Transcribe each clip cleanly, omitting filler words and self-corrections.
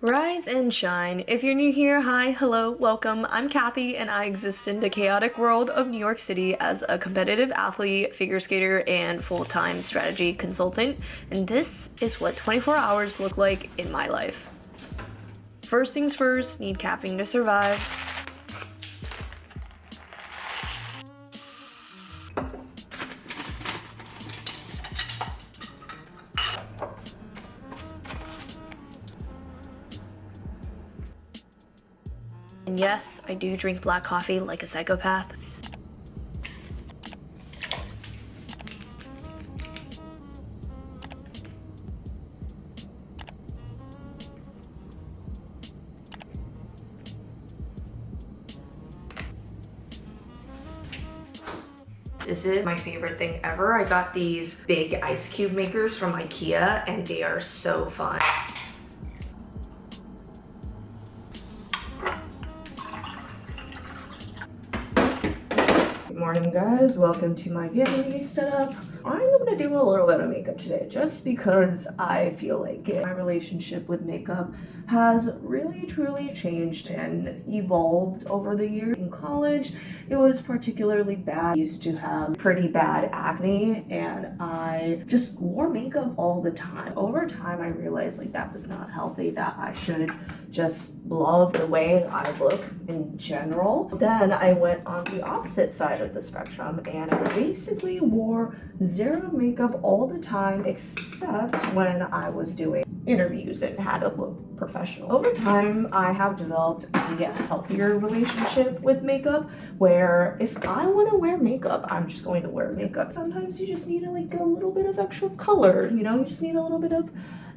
Rise and shine. If you're new here, hi, hello, welcome. I'm Kathy and I exist in the chaotic world of New York City as a competitive athlete, figure skater, and full-time strategy consultant. And this is what 24 hours look like in my life. First things first, need caffeine to survive. And yes, I do drink black coffee like a psychopath. This is my favorite thing ever. I got these big ice cube makers from IKEA and they are so fun. Good morning guys, welcome to my vanity setup. I'm gonna do a little bit of makeup today just because I feel like it. My relationship with makeup has really truly changed and evolved over the years. In college, it was particularly bad. I used to have pretty bad acne and I just wore makeup all the time. Over time, I realized like that was not healthy, that I should just love the way I look in general. Then I went on the opposite side of the spectrum and I basically wore zero makeup all the time except when I was doing interviews and had to look professional. Over time, I have developed a healthier relationship with makeup where if I want to wear makeup, I'm just going to wear makeup. Sometimes you just need a little bit of extra color, you know, you just need a little bit of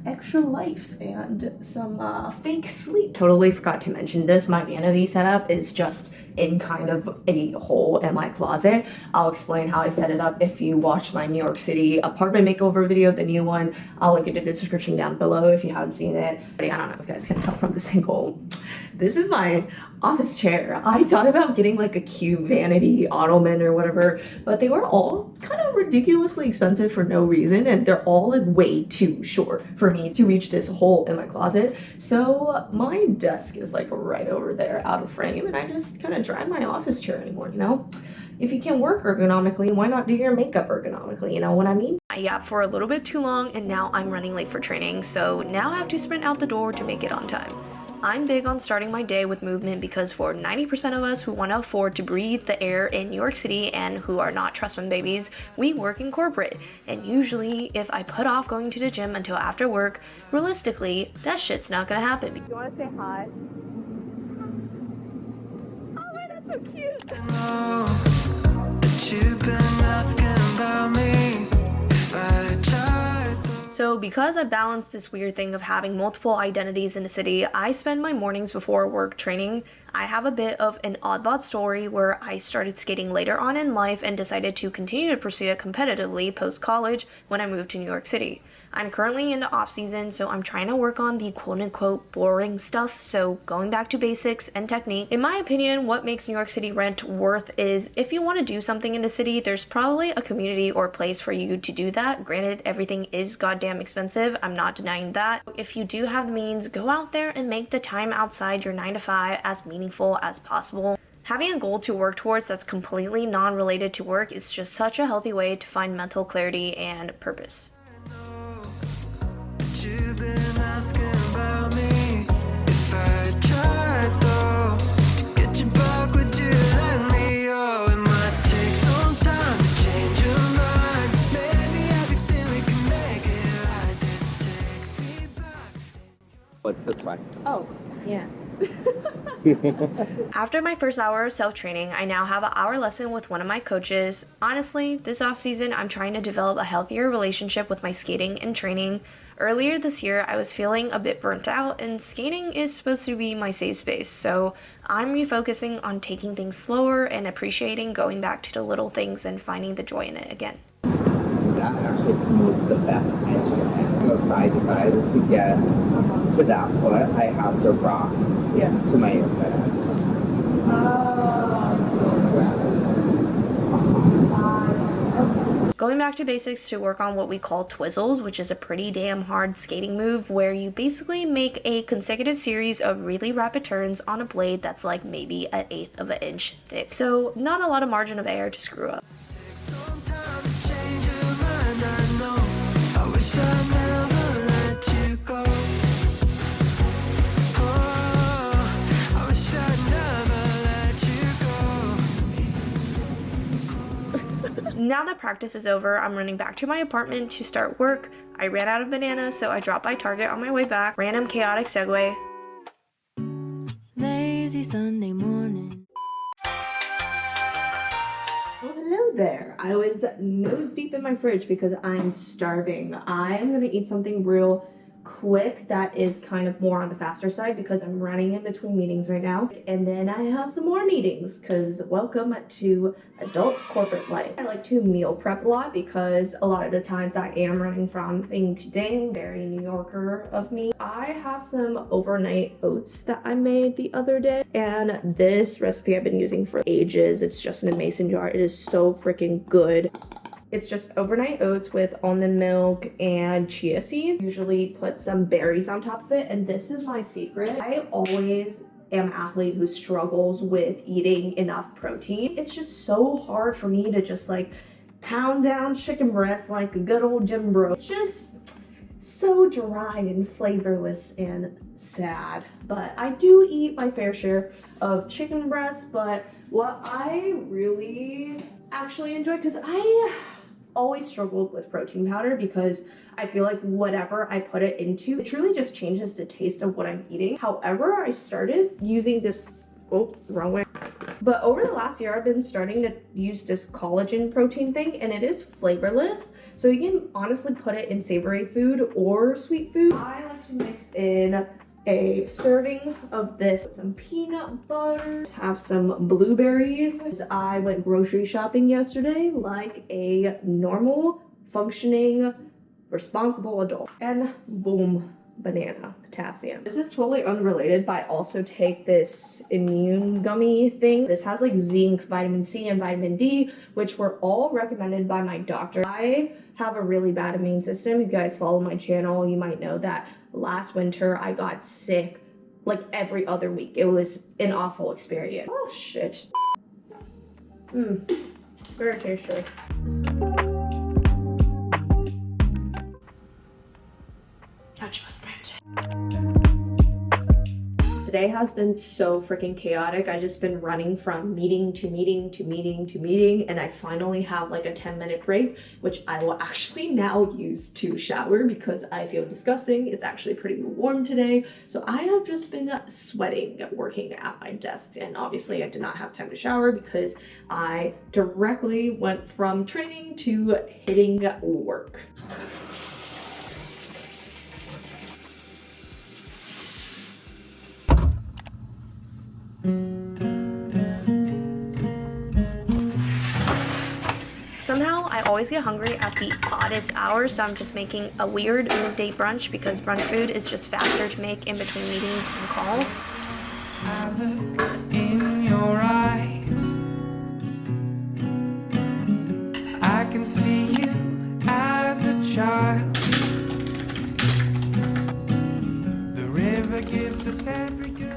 extra life and some fake sleep. Totally forgot to mention this. My vanity setup is just in kind of a hole in my closet. I'll explain how I set it up if you watched my New York City apartment makeover video, the new one. I'll link it in the description down below if you haven't seen it. I don't know if you guys can tell from this angle. This is my office chair. I thought about getting like a cute vanity ottoman or whatever, but they were all kind of ridiculously expensive for no reason, and they're all like way too short for me to reach this hole in my closet. So my desk is like right over there out of frame, and I just kind of drag my office chair anymore, you know? If you can work ergonomically, why not do your makeup ergonomically, you know what I mean? I yapped for a little bit too long and now I'm running late for training, so now I have to sprint out the door to make it on time. I'm big on starting my day with movement because for 90% of us who want to afford to breathe the air in New York City and who are not trust fund babies, we work in corporate. And usually, if I put off going to the gym until after work, realistically, that shit's not gonna happen. You want to say hi? Oh wait, that's so cute! You've been asking about me if I tried. So because I balance this weird thing of having multiple identities in the city, I spend my mornings before work training. I have a bit of an oddball story where I started skating later on in life and decided to continue to pursue it competitively post-college when I moved to New York City. I'm currently in the off season, so I'm trying to work on the quote-unquote boring stuff, so going back to basics and technique. In my opinion, what makes New York City rent worth is if you want to do something in the city, there's probably a community or place for you to do that. Granted, everything is goddamn expensive, I'm not denying that. If you do have the means, go out there and make the time outside your 9 to 5 as meaningful as possible. Having a goal to work towards that's completely non-related to work is just such a healthy way to find mental clarity and purpose. You've been asking about me if I tried though to get you back, would you let me? Oh, it might take some time to change your mind. Maybe everything we can make it right. Just take me back. What's this way? Oh, yeah. After my first hour of self-training, I now have an hour lesson with one of my coaches. Honestly, this off-season, I'm trying to develop a healthier relationship with my skating and training. Earlier this year, I was feeling a bit burnt out, and skating is supposed to be my safe space, so I'm refocusing on taking things slower and appreciating going back to the little things and finding the joy in it again. That actually promotes the best edge strength. Go side to side to get to that foot. I have to rock to my inside edge. Going back to basics to work on what we call twizzles, which is a pretty damn hard skating move where you basically make a consecutive series of really rapid turns on a blade that's like maybe 1/8 of an inch thick. So not a lot of margin of error to screw up. Some time to change your mind, I know. I wish I never let you go. Oh, I wish I never let you go. Now that practice is over, I'm running back to my apartment to start work. I ran out of bananas, so I dropped by Target on my way back. Random chaotic segue. Lazy Sunday morning. Oh, hello there. I was nose deep in my fridge because I'm starving. I am gonna eat something real quick that is kind of more on the faster side because I'm running in between meetings right now. And then I have some more meetings because welcome to adult corporate life. I like to meal prep a lot because a lot of the times I am running from thing to thing. Very New Yorker of me. I have some overnight oats that I made the other day, and this recipe I've been using for ages. It's just in a mason jar. It is so freaking good. It's just overnight oats with almond milk and chia seeds. Usually put some berries on top of it, and this is my secret. I always am an athlete who struggles with eating enough protein. It's just so hard for me to just like pound down chicken breast like a good old gym bro. It's just so dry and flavorless and sad. But I do eat my fair share of chicken breast, but what I really actually enjoy, because I always struggled with protein powder because I feel like whatever I put it into, it truly just changes the taste of what I'm eating. However, I started using this, oh, wrong way. But over the last year, I've been starting to use this collagen protein thing, and it is flavorless. So you can honestly put it in savory food or sweet food. I like to mix in a serving of this, some peanut butter, have some blueberries. I went grocery shopping yesterday like a normal, functioning, responsible adult. And boom, banana, potassium. This is totally unrelated, but I also take this immune gummy thing. This has like zinc, vitamin C, and vitamin D, which were all recommended by my doctor. I have a really bad immune system. If you guys follow my channel, you might know that last winter I got sick like every other week. It was an awful experience. Oh shit. Very tasty. Adjustment. Today has been so freaking chaotic. I just been running from meeting to meeting to meeting to meeting, and I finally have like a 10-minute break, which I will actually now use to shower because I feel disgusting. It's actually pretty warm today, so I have just been sweating working at my desk, and obviously I did not have time to shower because I directly went from training to hitting work. Somehow, I always get hungry at the oddest hours, so I'm just making a weird midday brunch because brunch food is just faster to make in between meetings and calls. I look in your eyes. I can see you as a child. The river gives us every good.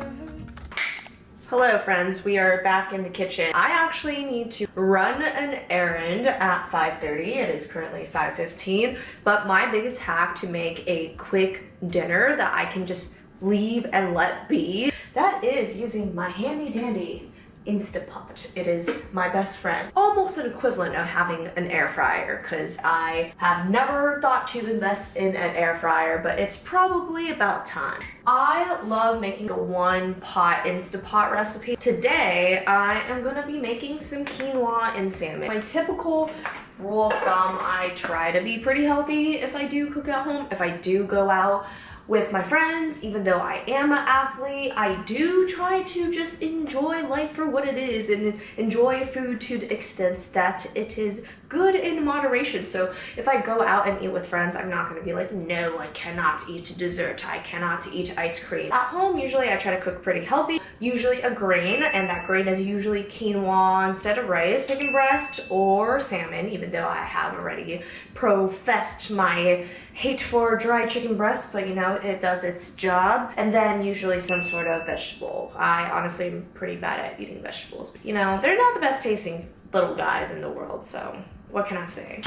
Hello friends, we are back in the kitchen. I actually need to run an errand at 5:30. It is currently 5:15, but my biggest hack to make a quick dinner that I can just leave and let be, that is using my handy dandy Instapot. It is my best friend. Almost an equivalent of having an air fryer because I have never thought to invest in an air fryer, but it's probably about time. I love making a one-pot Instapot recipe. Today, I am gonna be making some quinoa and salmon. My typical rule of thumb, I try to be pretty healthy if I do cook at home. If I do go out with my friends, even though I am an athlete, I do try to just enjoy life for what it is and enjoy food to the extent that it is good in moderation. So if I go out and eat with friends, I'm not going to be like, no, I cannot eat dessert, I cannot eat ice cream. At home, usually I try to cook pretty healthy, usually a grain, and that grain is usually quinoa instead of rice, chicken breast, or salmon, even though I have already professed my hate for dry chicken breast, but you know, it does its job. And then usually some sort of vegetable. I honestly am pretty bad at eating vegetables. You know, they're not the best tasting little guys in the world, so what can I say?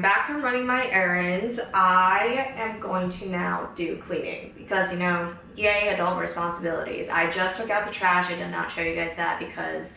Back from running my errands, I am going to now do cleaning because, you know, yay, adult responsibilities. I just took out the trash. I did not show you guys that because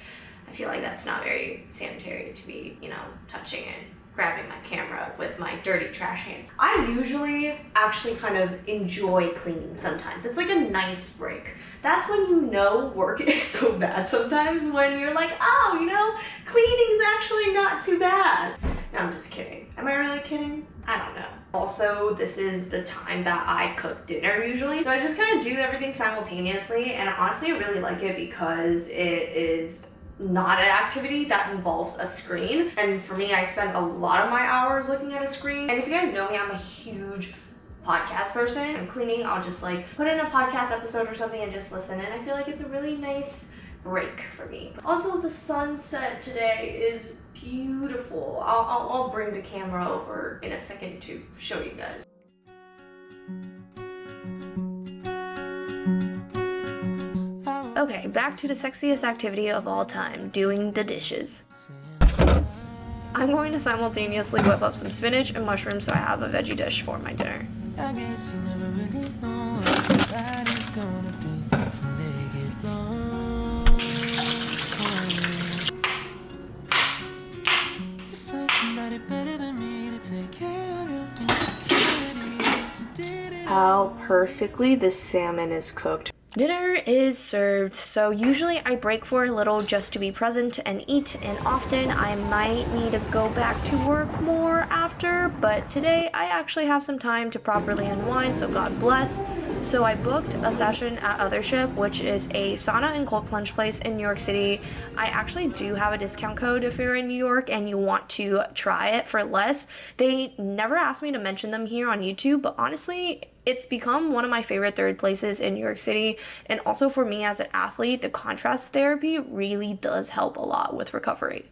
I feel like that's not very sanitary to be, you know, touching and grabbing my camera with my dirty trash hands. I usually actually kind of enjoy cleaning sometimes. It's like a nice break. That's when you know work is so bad sometimes, when you're like, oh, you know, cleaning's actually not too bad. No, I'm just kidding. Am I really kidding? I don't know. Also, this is the time that I cook dinner usually. So I just kind of do everything simultaneously, and honestly I really like it because it is not an activity that involves a screen. And for me, I spend a lot of my hours looking at a screen. And if you guys know me, I'm a huge podcast person. I'm cleaning, I'll just like put in a podcast episode or something and just listen. And I feel like it's a really nice break for me. Also, the sunset today is beautiful. I'll bring the camera over in a second to show you guys. Okay, back to the sexiest activity of all time, doing the dishes. I'm going to simultaneously whip up some spinach and mushrooms so I have a veggie dish for my dinner. I guess you never really know what somebody's gonna do when they get lonely. Is there somebody better than me to take care of your insecurities? Did it How perfectly this salmon is cooked. Dinner is served, so usually I break for a little just to be present and eat, and often I might need to go back to work more after, but today I actually have some time to properly unwind, so God bless. So I booked a session at Othership, which is a sauna and cold plunge place in New York City. I actually do have a discount code if you're in New York and you want to try it for less. They never asked me to mention them here on YouTube, but honestly, it's become one of my favorite third places in New York City. And also for me as an athlete, the contrast therapy really does help a lot with recovery.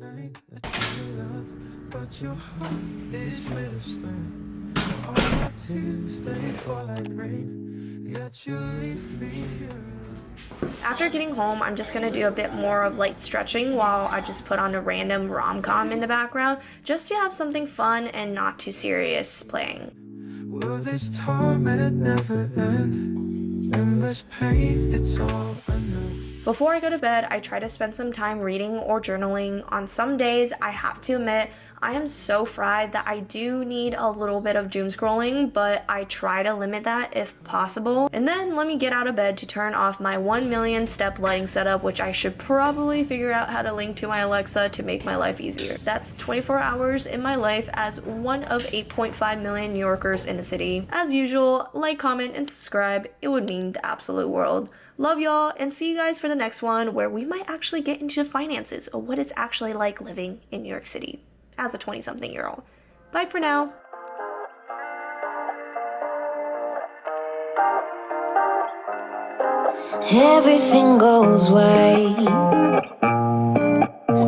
night that you love, but your heart is made of stone. All my tears, they fall like rain, yet you leave me here. After getting home, I'm just gonna do a bit more of light stretching while I just put on a random rom-com in the background, just to have something fun and not too serious playing. Will this torment never end? Endless pain, it's all I know. Before I go to bed, I try to spend some time reading or journaling. On some days, I have to admit, I am so fried that I do need a little bit of doom scrolling, but I try to limit that if possible. And then let me get out of bed to turn off my 1 million step lighting setup, which I should probably figure out how to link to my Alexa to make my life easier. That's 24 hours in my life as one of 8.5 million New Yorkers in the city. As usual, like, comment, and subscribe. It would mean the absolute world. Love y'all, and see you guys for the next one where we might actually get into the finances of what it's actually like living in New York City as a 20-something-year-old. Bye for now. Everything goes right.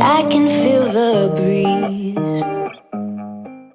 I can feel the breeze.